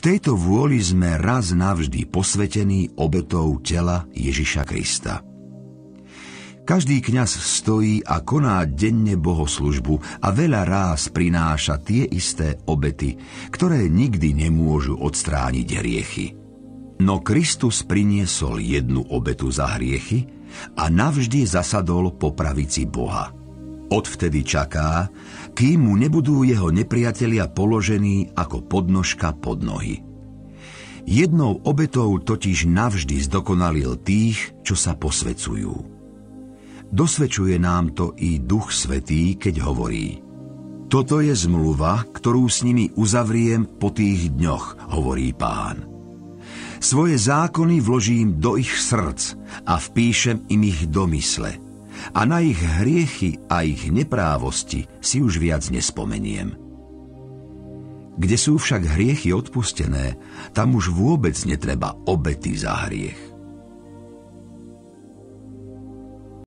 tejto vôli sme raz navždy posvetení obetou tela Ježiša Krista. Každý kňaz stojí a koná denne bohoslužbu a veľa ráz prináša tie isté obety, ktoré nikdy nemôžu odstrániť hriechy. No Kristus priniesol jednu obetu za hriechy a navždy zasadol po pravici Boha. Odvtedy čaká, kým mu nebudú jeho nepriatelia položení ako podnožka pod nohy. Jednou obetou totiž navždy zdokonalil tých, čo sa posväcujú. Dosvedčuje nám to i Duch Svätý, keď hovorí: Toto je zmluva, ktorú s nimi uzavriem po tých dňoch, hovorí Pán. Svoje zákony vložím do ich srdc a vpíšem im ich do mysle. A na ich hriechy a ich neprávosti si už viac nespomeniem. Kde sú však hriechy odpustené, tam už vôbec netreba obety za hriech.